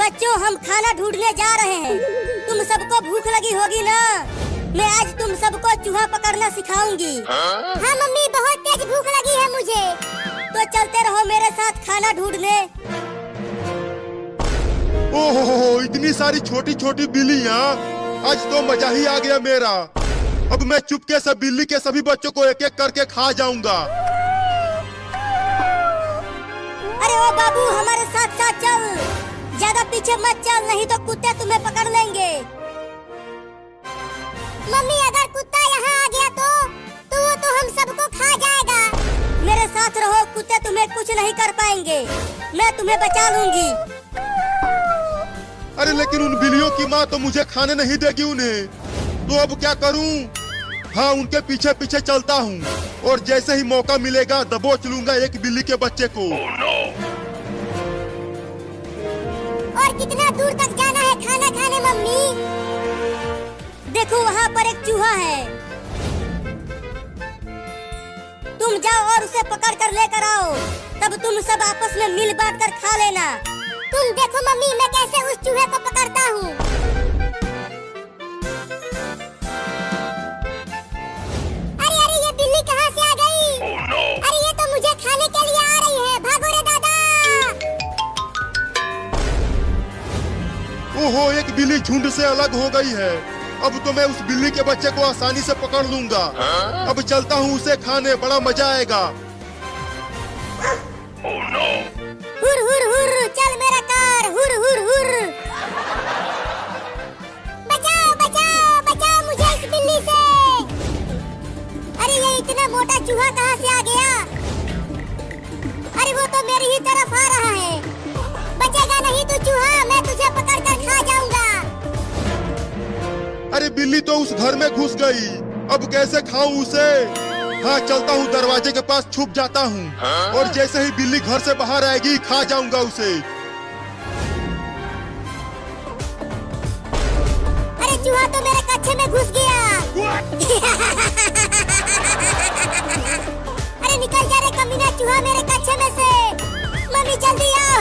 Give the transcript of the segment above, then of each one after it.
बच्चों, हम खाना ढूंढने जा रहे हैं। तुम सबको भूख लगी होगी ना? मैं आज तुम सबको चूहा पकड़ना सिखाऊंगी। हाँ मम्मी, बहुत तेज भूख लगी है मुझे। तो चलते रहो मेरे साथ खाना ढूंढने। ओहो, इतनी सारी छोटी छोटी बिल्लियाँ, आज तो मजा ही आ गया मेरा। अब मैं चुपके से बिल्ली के सभी बच्चों को एक एक करके खा जाऊंगा। अरे ओ बाबू, हमारे साथ साथ चल, ज्यादा पीछे मत चल, नहीं तो कुत्ते तुम्हें पकड़ लेंगे। मम्मी, अगर कुत्ता यहाँ आ गया तो वो तो हम सबको खा जाएगा। मेरे साथ रहो, कुत्ते तुम्हें कुछ नहीं कर पाएंगे, मैं तुम्हें बचा लूंगी। अरे लेकिन उन बिल्लियों की माँ तो मुझे खाने नहीं देगी उन्हें, तो अब क्या करूं? हाँ, उनके पीछे पीछे चलता हूँ और जैसे ही मौका मिलेगा दबोच लूंगा एक बिल्ली के बच्चे को। और कितना दूर तक जाना है खाना खाने मम्मी? देखो वहाँ पर एक चूहा है, तुम जाओ और उसे पकड़ कर लेकर आओ, तब तुम सब आपस में मिल बांट कर खा लेना। तुम देखो मम्मी, मैं कैसे उस चूहे को पकड़ता हूँ। अरे अरे, ये बिल्ली कहाँ से आ गई? अरे ये तो मुझे खाने के लिए आ रही है, भागो रे दादा। ओहो, एक बिल्ली झुंड से अलग हो गई है। अब तो मैं उस बिल्ली के बच्चे को आसानी से पकड़ लूंगा। अब चलता हूँ उसे खाने, बड़ा मजा आएगा। हुर हुर हुर, चल मेरा कार, हुर हुर हुर। बचाओ बचाओ बचाओ मुझे इस बिल्ली से। अरे ये इतना मोटा चूहा कहाँ से आ गया? अरे वो तो मेरी ही तरफ आ रहा है। बचेगा नहीं तू चूहा, मैं तुझे पकड़ कर खा जाऊंगा। अरे बिल्ली तो उस घर में घुस गई, अब कैसे खाऊं उसे? हाँ, चलता हूँ दरवाजे के पास छुप जाता हूँ और जैसे ही बिल्ली घर से बाहर आएगी खा जाऊंगा उसे। अरे चूहा तो मेरे कच्छे में घुस गया। अरे निकल जा रे कमीना चूहा मेरे कच्छे में से। मम्मी जल्दी आओ।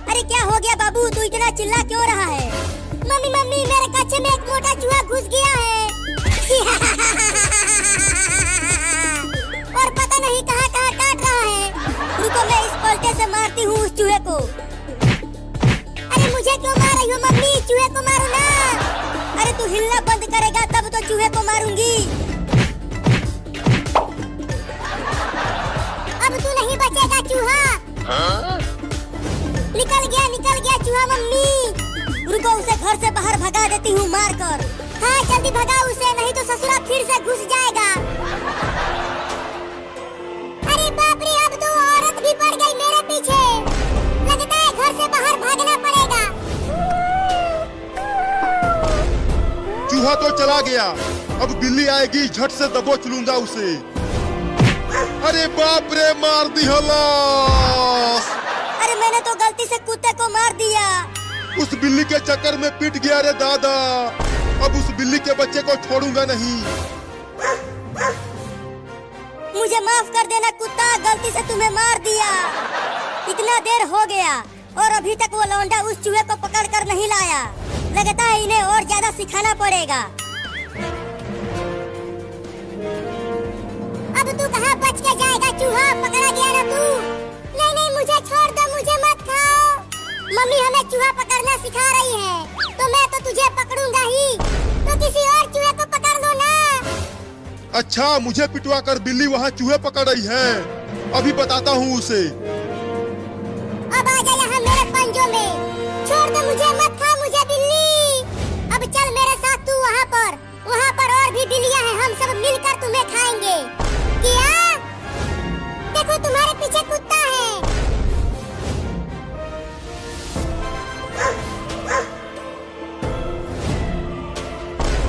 अरे क्या हो गया बाबू, तू इतना चिल्ला क्यों रहा है? मम्मी मम्मी, मेरे कच्छे में एक मोटा चूहा घुस गया है। और पता नहीं कहाँ कहाँ काट रहा है। रुको, मैं इस पलटे से मारती हूँ उस चूहे को। अरे मुझे क्यों मार रही हो मम्मी? चूहे को मारो ना। अरे तू हिलना बंद करेगा तब तो चूहे को मारूंगी। अब तू नहीं बचेगा चूहा। निकल गया चूहा मम्मी। रुको, उसे घर से बाहर भगा देती हूँ मार कर। हाँ जल्दी भगाओ उसे, नहीं तो ससुरा फिर से घुस जाएगा। अरे बाप रे, अब तो औरत भी पड़ गई मेरे पीछे। लगता है घर से बाहर भागना पड़ेगा। चूहा तो चला गया, अब बिल्ली आएगी, झट से दबोच लूंगा उसे। अरे बाप रे, मार दी हलास। अरे मैंने तो गलती से कुत्ते को मार दिया। उस बिल्ली के चक्कर में पिट गया रे दादा। अब उस बिल्ली के बच्चे को छोड़ूंगा नहीं। मुझे माफ कर देना कुत्ता, गलती से तुम्हें मार दिया। इतना देर हो गया और अभी तक वो लौंडा उस चूहे को पकड़ कर नहीं लाया। लगता है इन्हें और ज्यादा सिखाना पड़ेगा। अब तू कहाँ बच के जाएगा चूहा? पकड़ा गया ना तू। नहीं नहीं, मुझे छोड़ दो, मुझे मत खाओ। मम्मी हमें चूहा पकड़ना सिखा रही है, तो मैं तो तुझे पकड़ूंगा ही। तो किसी और चूहे को पकड़ लो ना। अच्छा, मुझे पिटवा कर बिल्ली वहाँ चूहे पकड़ रही है, अभी बताता हूँ उसे। अब आ जा यहाँ मेरे पंजों में। छोड़ दो मुझे, मत खा मुझे बिल्ली। अब चल मेरे साथ तू वहाँ पर और भी बिल्लियाँ हैं, हम सब मिलकर तुम्हें खाएंगे। क्या? देखो तुम्हारे पीछे कुत्ता है।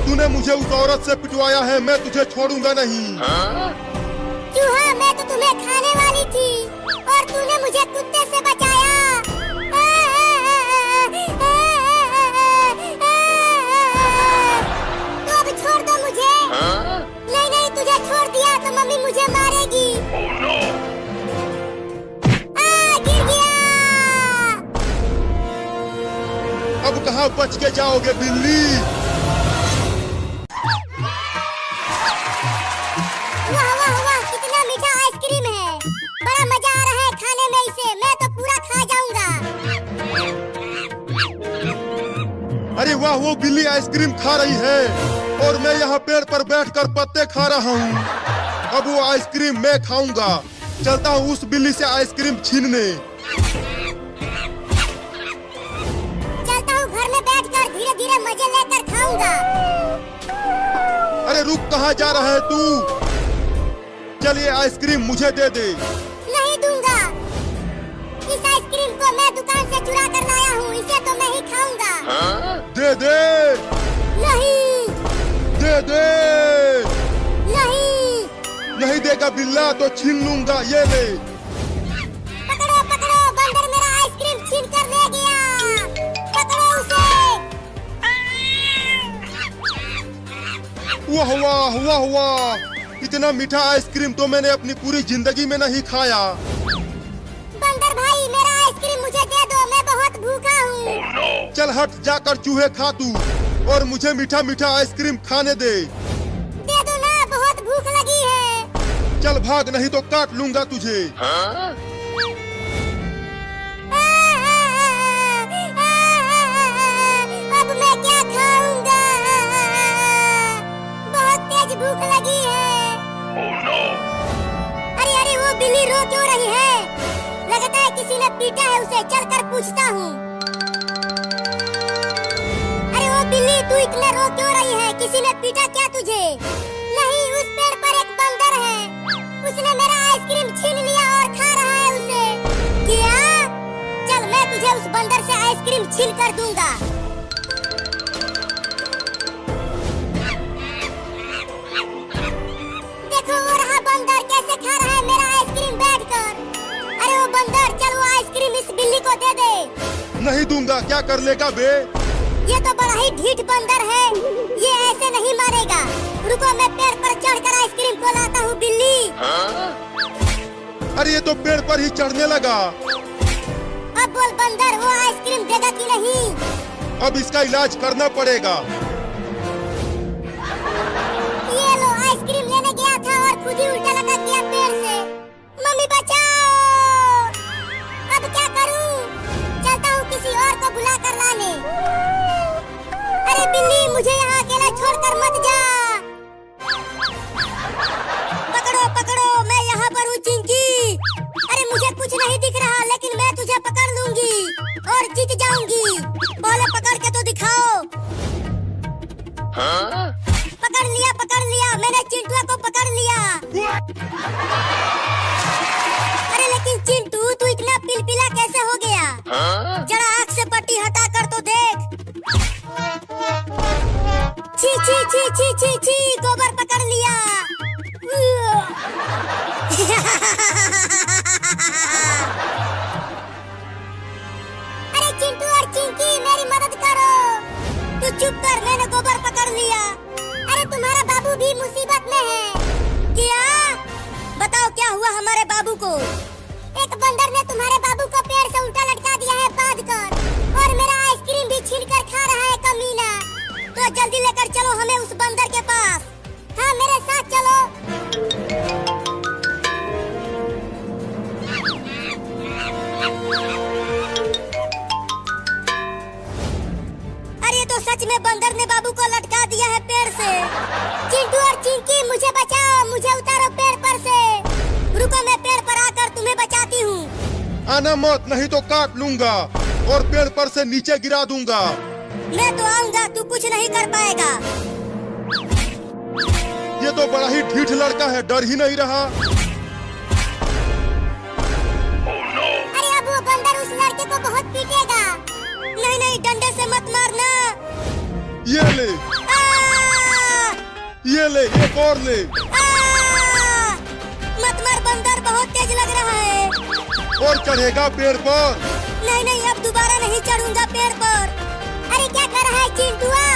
तूने मुझे उस औरत से पिटवाया है, मैं तुझे छोड़ूंगा नहीं। चूहा, मैं तो तुम्हें खाने वाली थी और तूने मुझे कुत्ते से बचाया। तो अब छोड़ दो मुझे। नहीं नहीं, तुझे छोड़ दिया तो मम्मी मुझे मारेगी। गिर गया। अब कहाँ बच के जाओगे बिल्ली? वाह वाह वाह, कितना मीठा आइसक्रीम है। बड़ा मजा आ रहा है खाने में इसे। मैं तो पूरा खा जाऊंगा। अरे वाह, वो बिल्ली आइसक्रीम खा रही है और मैं यहाँ पेड़ पर बैठकर पत्ते खा रहा हूँ। अब वो आइसक्रीम मैं खाऊंगा। चलता हूँ उस बिल्ली से आइसक्रीम छीनने। चलता हूँ घर में बैठकर धीरे धीरे मजे लेकर खाऊंगा। अरे रुक, कहाँ जा रहा है तू? चलिए आइसक्रीम मुझे दे दे। नहीं दूंगा। इस आइसक्रीम को मैं दुकान से चुरा कर लाया हूँ। इसे तो मैं ही खाऊंगा। दे दे। नहीं। दे दे। नहीं। नहीं देगा बिल्ला तो छीन लूंगा। ये ले। पकड़ो पकड़ो, बंदर मेरा आइसक्रीम छीन कर ले गया। पकड़ो उसे। वाह वाह वाह वाह, इतना मीठा आइसक्रीम तो मैंने अपनी पूरी जिंदगी में नहीं खाया। बंदर भाई, मेरा आइसक्रीम मुझे दे दो। मैं बहुत भूखा हूँ। चल हट, जाकर चूहे खा तू और मुझे मीठा मीठा आइसक्रीम खाने दे। दे दो ना, बहुत भूख लगी है। चल भाग, नहीं तो काट लूंगा तुझे। अब मैं क्या खाऊंगा? बहुत तेज भूख लगी है। अरे अरे, वो बिल्ली रो क्यों रही है? लगता है किसी ने पीटा है उसे। चलकर पूछता हूँ। अरे वो बिल्ली, तू इतना रो क्यों रही है? किसी ने पीटा क्या तुझे? नहीं, उस पेड़ पर एक बंदर है। उसने मेरा आइसक्रीम छीन लिया और खा रहा है उसे। क्या? चल, मैं तुझे उस बंदर से आइसक्रीम छीन कर दूंगा। देखो वो रहा बंदर, कैसे खा रहा है मेरा आइसक्रीम बैठकर। अरे वो बंदर, चल वो आइसक्रीम इस बिल्ली को दे दे। नहीं दूंगा। क्या कर लेगा बे? ये तो बड़ा ही ढीठ बंदर है। ये ऐसे नहीं मारेगा। रुको, मैं पेड़ पर चढ़कर आइसक्रीम को लाता हूँ बिल्ली। अरे ये तो पेड़ पर ही चढ़ने लगा। अब बोल बंदर, वो आइसक्रीम देगा कि नहीं? अब इसका इलाज करना पड़ेगा। ये लो, आइसक्रीम लेने गया था और खुद ही उल्टा लगा दिया पेड़ से। मम्मी बचाओ। अब क्या करूं? चलता हूँ किसी और को बुला कर लाने। अरे बिल्ली, मुझे यहाँ अकेला छोड़कर मत जा। पकड़ो पकड़ो, मैं यहाँ पर हूँ चिंकी। अरे मुझे कुछ नहीं दिख रहा, लेकिन मैं तुझे पकड़ लूंगी और जीत जाऊंगी। पहले पकड़ के तो दिखाओ। पकड़ लिया, मैंने चिंटुआ को पकड़ लिया। अरे लेकिन चिंटू, तू इतना पिलपिला कैसे हो गया? जरा आँख से पट्टी हटा कर तो देख। छी छी छी छी छी छी, गोबर पकड़ लिया। अरे चिंटू और चिंकी, मेरी मदद करो। तू चुप कर, मैंने गोबर पकड़ लिया। अरे तुम्हारा बाबू भी मुसीबत में है। क्या? बताओ क्या हुआ हमारे बाबू को? एक बंदर ने तुम्हारे बाबू को पेड़ से उल्टा लटका दिया है बांधकर, और मेरा आइसक्रीम भी छीन कर खा रहा है कमीना। तो जल्दी लेकर चलो हमें उस बंदर के पास। हाँ, मेरे साथ चलो। अरे तो सच में बंदर ने बाबू को लटका दिया है पेड़ से। चिंटू और चिंकी, मुझे बचाओ, मुझे उतारो पेड़ पर से। रुको, मैं पेड़ पर आकर तुम्हें बचाती हूँ। आना मत, नहीं तो काट लूंगा और पेड़ पर से नीचे गिरा दूंगा। मैं तो आऊंगा, तू कुछ नहीं कर पाएगा। ये तो बड़ा ही ढीठ लड़का है, डर ही नहीं रहा। अरे अब वो बंदर उस लड़के को बहुत पीटेगा। नहीं नहीं, डंडे से मत मारना। ये ले। ये ले, एक और ले। मत मार बंदर, बहुत तेज लग रहा है। और चढ़ेगा पेड़ पर? नहीं नहीं, अब दोबारा नहीं चढ़ूंगा पेड़ पर। अरे क्या कर रहा है चिंटुआ?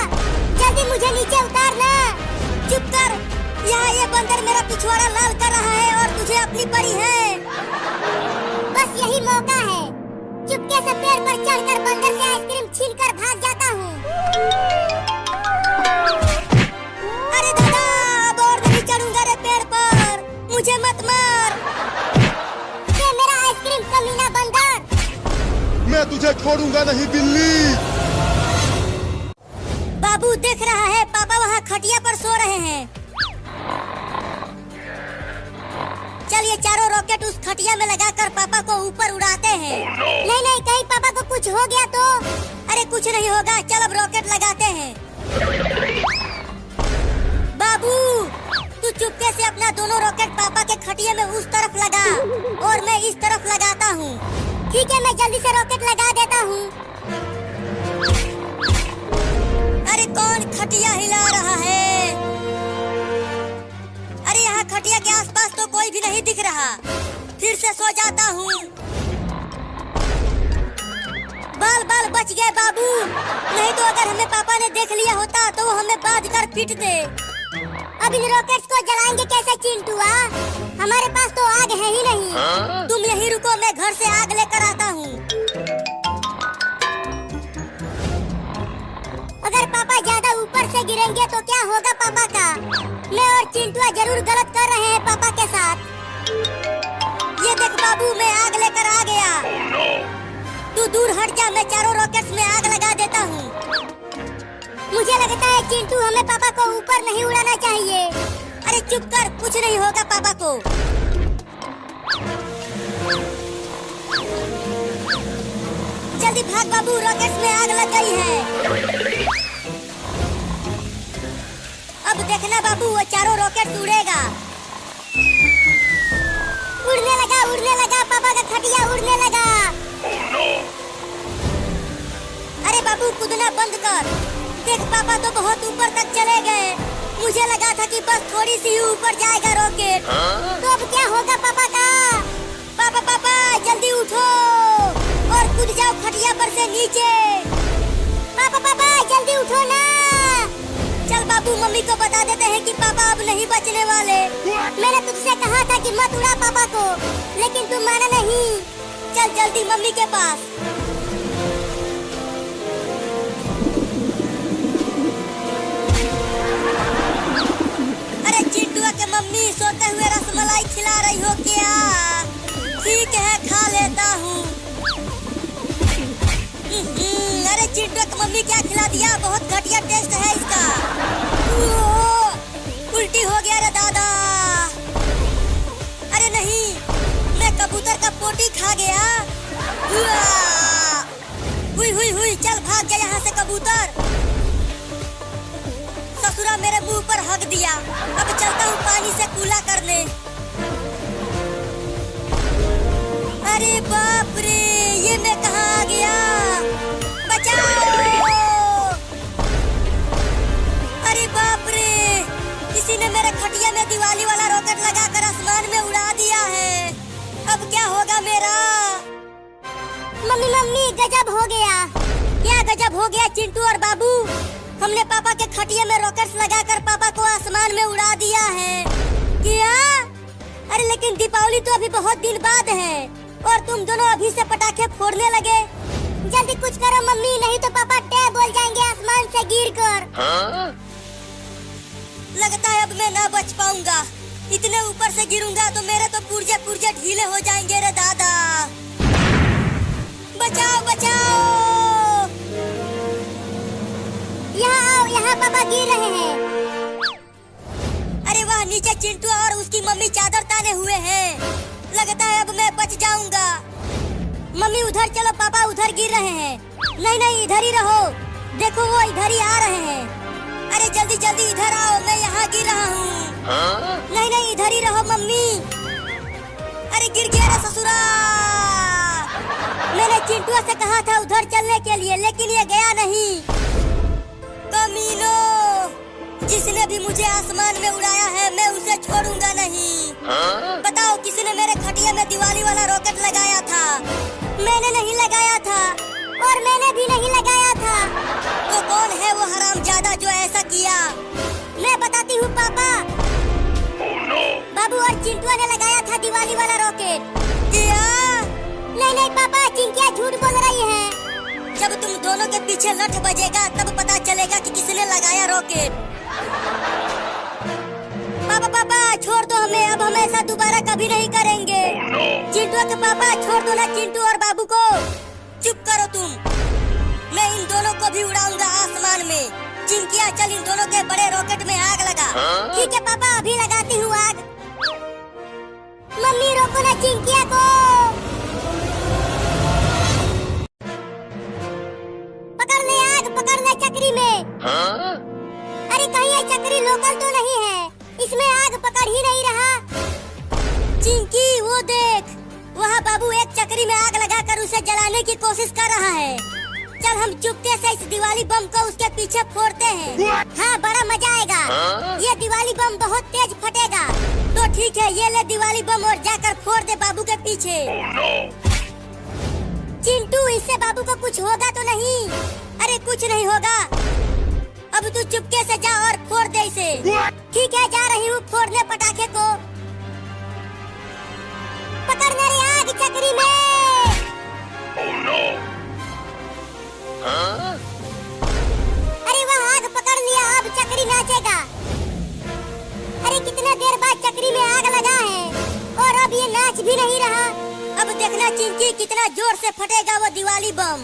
जल्दी मुझे नीचे उतारना। चुप कर, यहाँ ये बंदर मेरा पिछवाड़ा लाल कर रहा है और तुझे अपनी परी है। बस यही मौका है, चुपके से पेड़ पर चढ़कर बंदर से आइसक्रीम छीनकर भाग जाता हूँ। अरे दादा, अब और नहीं चढ़ूंगा रे पेड़ पर, मुझे मत मार। ये मेरा आइसक्रीम कमीना बंदर। मैं तुझे छोड़ूंगा नहीं बिल्ली। बाबू देख रहा है, पापा वहाँ खटिया पर सो रहे हैं। चलिए चारों रॉकेट उस खटिया में लगाकर पापा को ऊपर उड़ाते हैं। नहीं नहीं, कहीं पापा को कुछ हो गया तो? अरे कुछ नहीं होगा, चल अब रॉकेट लगाते हैं। बाबू तू चुपके से अपना दोनों रॉकेट पापा के खटिया में उस तरफ लगा और मैं इस तरफ लगाता हूँ। ठीक है, मैं जल्दी से रॉकेट लगा देता हूँ। अरे कौन खटिया हिला रहा है? अरे यहाँ खटिया के आसपास तो कोई भी नहीं दिख रहा। फिर से सो जाता हूँ। बाल बाल बच गए बाबू, नहीं तो अगर हमें पापा ने देख लिया होता तो वो हमें बांध कर पीट दे। अब इन रॉकेट्स को जलाएंगे कैसे चिंटुआ? हमारे पास तो आग है ही नहीं। तुम यहीं रुको, मैं घर से आग लेकर आता हूँ। अगर पापा ज्यादा ऊपर से गिरेंगे तो क्या होगा पापा का? मैं और चिंटुआ जरूर गलत कर रहे हैं पापा के साथ। ये देख बाबू, मैं आग लेकर आ गया। तू दूर हट जा, मैं चारों रॉकेट्स में आग लगा देता हूँ। मुझे लगता है चिंटू, हमें पापा को ऊपर नहीं उड़ाना चाहिए। अरे चुप कर, कुछ नहीं होगा पापा को। जल्दी भाग बाबू, रॉकेट्स में आग लग गई है। अब देखना बाबू, वो चारों रॉकेट उड़ेगा। उड़ने लगा पापा का खटिया उड़ने लगा। अरे बाबू कूदना बंद कर। देख पापा तो बहुत ऊपर तक चले गए। मुझे लगा था कि बस थोड़ी सी ऊपर जाएगा रॉकेट। तो अब क्या होगा पापा का? पापा पापा जल्दी उठो और कूद जाओ खटिया पर से नीचे। पापा पापा जल्दी उठो ना। चल बाबू, मम्मी को बता देते हैं कि पापा अब नहीं बचने वाले। मैंने तुझसे कहा था कि मत उड़ा पापा को, लेकिन तुम माना नहीं। चल जल्दी मम्मी के पास। अरे चिंटुआ के मम्मी, सोते हुए रसमलाई खिला रही हो क्या? ठीक है, खा लेता हूँ। अरे चिंटुआ की मम्मी क्या खिला दिया? बहुत घटिया टेस्ट है इसका। उल्टी हो गया रे दादा। अरे नहीं, मैं कबूतर का पोटी खा गया। हुई हुई हुई, चल भाग जा यहाँ से कबूतर। ससुरा मेरे मुंह पर हक दिया। अब चलता हूँ पानी से कूला करने। अरे बाप रे, ये मैं कहाँ आ गया? बचाओ! अरे बाप रे, किसी ने मेरे खटिया में दिवाली वाला रॉकेट लगाकर आसमान में उड़ा दिया है। अब क्या होगा मेरा? मम्मी मम्मी, गजब हो गया। क्या गजब हो गया चिंटू और बाबू? हमने पापा के खटिया में रॉकेट्स लगाकर पापा को आसमान में उड़ा दिया है। क्या? अरे लेकिन दीपावली तो अभी बहुत दिन बाद है और तुम दोनों अभी से पटाखे फोड़ने लगे। जल्दी कुछ करो मम्मी, नहीं तो पापा टे बोल जाएंगे आसमान से गिरकर। लगता है अब मैं ना बच पाऊंगा। इतने ऊपर से गिरूंगा तो मेरे तो पुर्जे पुर्जे ढीले हो जाएंगे रे दादा। बचाओ बचाओ! यहाँ आओ, यहाँ पापा गिर रहे हैं। अरे वाह, नीचे चिंटू और उसकी मम्मी चादर ताने हुए हैं। लगता है अब मैं बच जाऊंगा। मम्मी उधर चलो, पापा उधर गिर रहे हैं। नहीं नहीं, इधर ही रहो। देखो वो इधर ही आ रहे हैं। अरे जल्दी जल्दी इधर आओ, मैं यहाँ गिर रहा हूँ। नहीं नहीं, इधर ही रहो मम्मी। अरे गिर गया रे ससुरा। मैंने चिंटुआ से कहा था उधर चलने के लिए, लेकिन ये गया नहीं। कमीनो, जिसने भी मुझे आसमान में उड़ाया है मैं उसे छोड़ूंगा नहीं। बताओ, किसने मेरे खटिया में दिवाली वाला रॉकेट लगाया था? मैंने नहीं लगाया था। और मैंने भी नहीं लगाया था। तो कौन है वो हरामजादा जो ऐसा किया? मैं बताती हूँ पापा। बाबू और चिंटुआ ने लगाया था दिवाली वाला रॉकेट। क्या? नहीं नहीं पापा, चिंकिया झूठ बोल रही जब तुम दोनों के पीछे लठ बजेगा तब पता चलेगा कि किसने लगाया रॉकेट। पापा पापा छोड़ दो हमें, अब हम ऐसा दोबारा कभी नहीं करेंगे। चिंटू के पापा छोड़ दो ना चिंटू और बाबू को। चुप करो तुम, मैं इन दोनों को भी उड़ाऊंगा आसमान में। चिंकिया चल इन दोनों के बड़े रॉकेट में आग लगा। ठीक है पापा, अभी लगाती हूँ आग। मम्मी रोको ना चिंकिया को। पकड़ ले आग, पकड़ ले चक्री में। अरे कहीं ये चक्री लोकल तो नहीं है, इसमें आग पकड़ ही नहीं रहा। चिंकी वो देख, वहाँ बाबू एक चक्री में आग लगाकर उसे जलाने की कोशिश कर रहा है। चल हम चुपके से इस दिवाली बम को उसके पीछे फोड़ते हैं। हाँ बड़ा मजा आएगा। ये दिवाली बम बहुत तेज फटेगा। तो ठीक है, ये ले दिवाली बम और जाकर फोड़ दे बाबू के पीछे। चिंटू इससे बाबू को कुछ होगा तो नहीं? अरे कुछ नहीं होगा, अब तू चुपके से जा और फोड़ दे इसे। ठीक है जा रही हूँ फोड़ने पटाखे को। पकड़ना रे आग चक्री में। अरे वह आग पकड़ लिया, अब चक्री नाचेगा। अरे कितना देर बाद चक्री में आग लगा है और अब ये नाच भी नहीं रहा। अब देखना चिंकी कितना जोर से फटेगा वो दिवाली बम।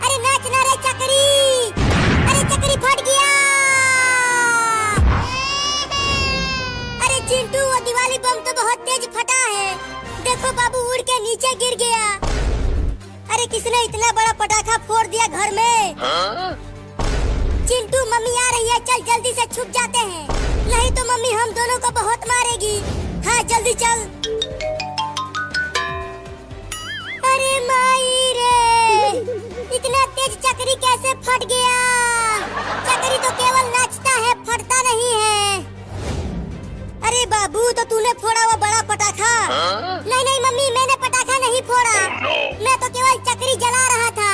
अरे नाचना रे चक्री। अरे चक्री फट गया। अरे चिंटू वो दिवाली बम तो बहुत तेज फटा है। देखो बाबू उड़ के नीचे गिर गया। अरे किसने इतना बड़ा पटाखा फोड़ दिया घर में? चिंटू मम्मी आ रही है, चल जल्दी से छुप जाते हैं, नहीं तो मम्मी हम दोनों को बहुत मारेगी। हाँ जल्दी चल। अरे माई रे, इतना तेज चक्री कैसे फट गया? चक्री तो केवल नाचता है, फटता नहीं है। अरे बाबू तो तूने फोड़ा वो बड़ा पटाखा? नहीं नहीं मम्मी, मैंने पटाखा नहीं फोड़ा। मैं तो केवल चक्री जला रहा था।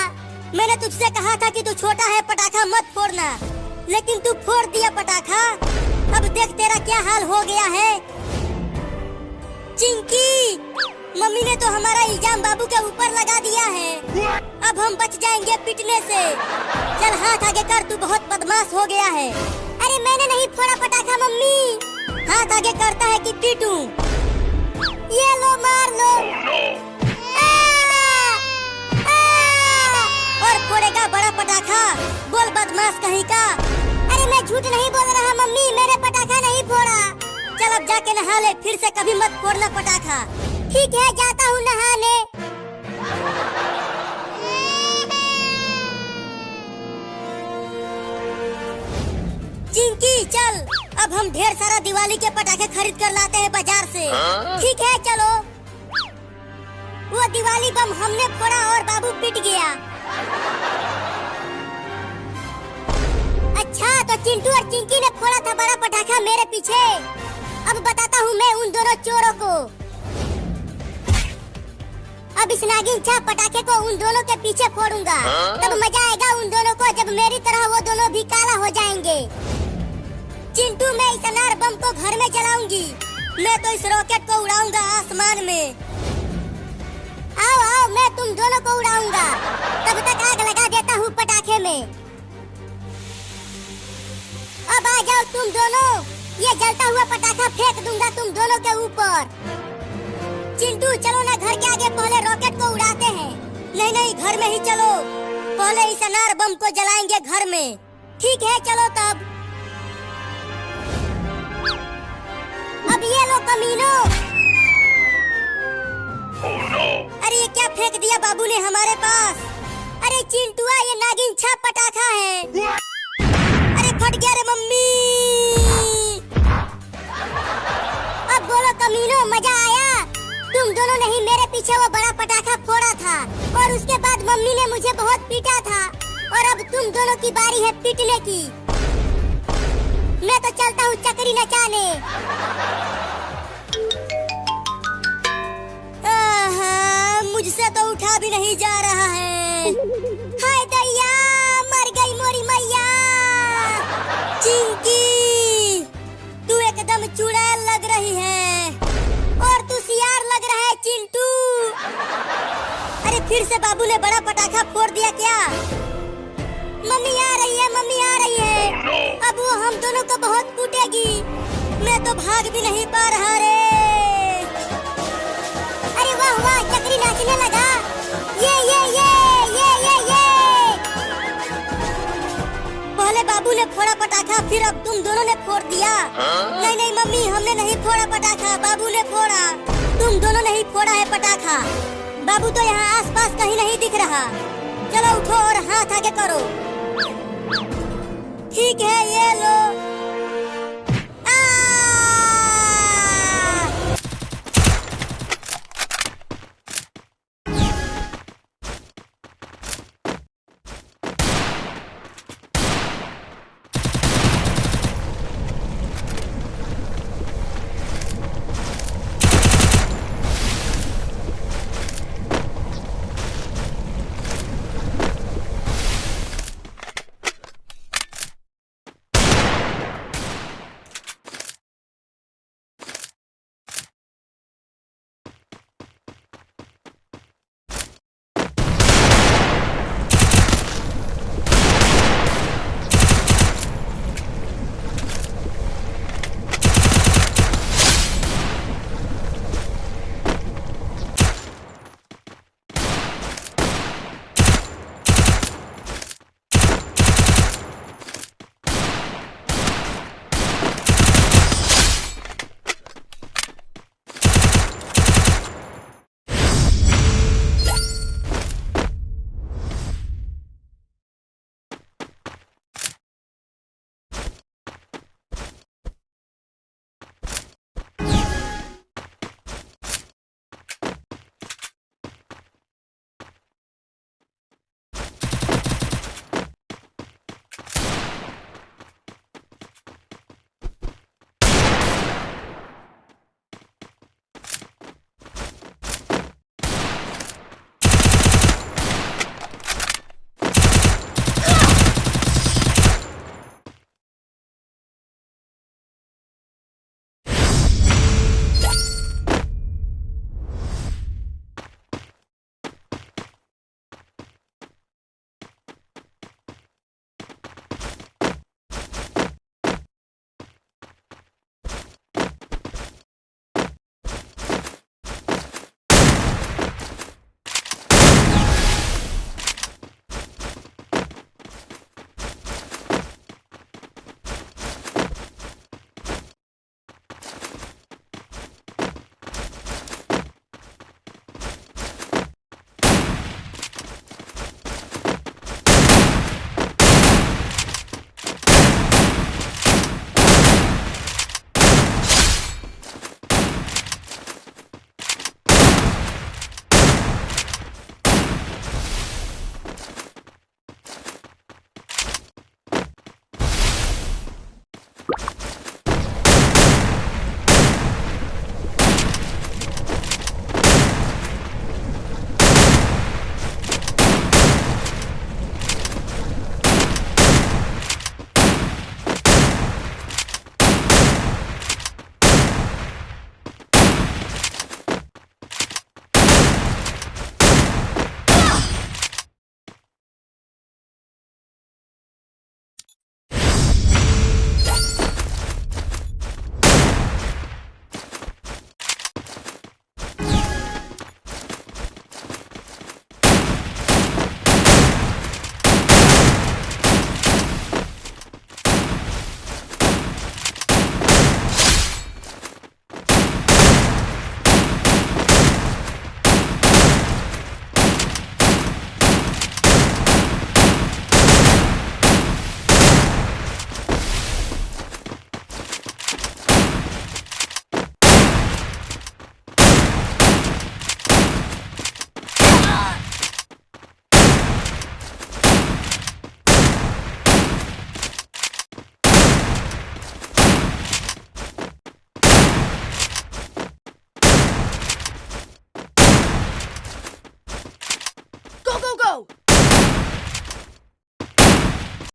मैंने तुझसे कहा था कि तू छोटा है, पटाखा मत फोड़ना, लेकिन तू फोड़ दिया पटाखा। अब देख तेरा क्या हाल हो गया है। चिंकी, मम्मी ने तो हमारा इल्जाम बाबू के ऊपर लगा दिया है। अब हम बच जाएंगे पिटने से। चल हाथ आगे कर, तू बहुत बदमाश हो गया है। अरे मैंने नहीं फोड़ा पटाखा मम्मी। हाथ आगे करता है कि पीटूं? ये लो मार लो। और फोड़ेगा बड़ा पटाखा? बोल बदमाश कहीं का। अरे मैं झूठ नहीं बोल रहा मम्मी, मैंने पटाखा नहीं फोड़ा। चल अब जाके नहा ले, फिर से कभी मत फोड़ना पटाखा। ठीक है जाता हूँ नहाने। चिंकी चल, अब हम ढेर सारा दिवाली के पटाखे खरीद कर लाते हैं बाजार से। ठीक है चलो। वो दिवाली बम हमने फोड़ा और बाबू पिट गया। अच्छा तो चिंटू और चिंकी ने फोड़ा था बड़ा पटाखा मेरे पीछे। अब बताता हूँ मैं उन दोनों चोरों को। अब इस नागिन छाप पटाखे को उन दोनों के पीछे फोड़ूंगा। तब मजा आएगा उन दोनों को, जब मेरी तरह वो दोनों भी काला हो जाएंगे। चिंटू मैं इस अनार बम को घर में जलाऊंगी। मैं तो इस रॉकेट को उड़ाऊंगा आसमान में। आओ आओ मैं तुम दोनों को उड़ाऊंगा। तब तक आग लगा देता हूँ पटाखे में। अब आ जाओ तुम दोनों, ये जलता हुआ पटाखा फेंक दूंगा तुम दोनों के ऊपर। चिंटू चलो ना घर के आगे पहले रॉकेट को उड़ाते हैं। नहीं नहीं घर में ही चलो, पहले इस अनार बम को जलाएंगे घर में। ठीक है चलो तब। अब ये लो कमीनो। अरे ये क्या फेंक दिया बाबू ने हमारे पास? अरे चिंटुआ ये नागिन छाप पटाखा है। अरे फट गया रे मम्मी। अब बोलो कमीनो मजा आया? तुम दोनों ने ही मेरे पीछे वो बड़ा पटाखा फोड़ा था और उसके बाद मम्मी ने मुझे बहुत पीटा था और अब तुम दोनों की बारी है पीटने की। मैं तो चलता हूँ चक्री नचाने। मुझसे तो उठा भी नहीं जा रहा है। हाय दैया, मर गई मोरी मैया। चिंकी तू एकदम चुड़ैल लग रही है। और तू सियार लग रहा है चिंटू। अरे फिर से बाबू ने बड़ा पटाखा फोड़ दिया क्या? मम्मी आ रही है, मम्मी आ रही है। अब वो हम दोनों को बहुत कूटेगी। मैं तो भाग भी नहीं पा रहा रे। अरे वाह वाह, चक्री नाचने लगा। ये पहले बाबू ने फोड़ा पटाखा, फिर अब तुम दोनों ने फोड़ दिया। नहीं नहीं मम्मी, हमने नहीं फोड़ा पटाखा, बाबू ने फोड़ा। तुम दोनों ने ही फोड़ा है पटाखा। बाबू तो यहाँ आसपास कहीं नहीं दिख रहा। चलो उठो और हाथ आगे करो। ठीक है, ये लो।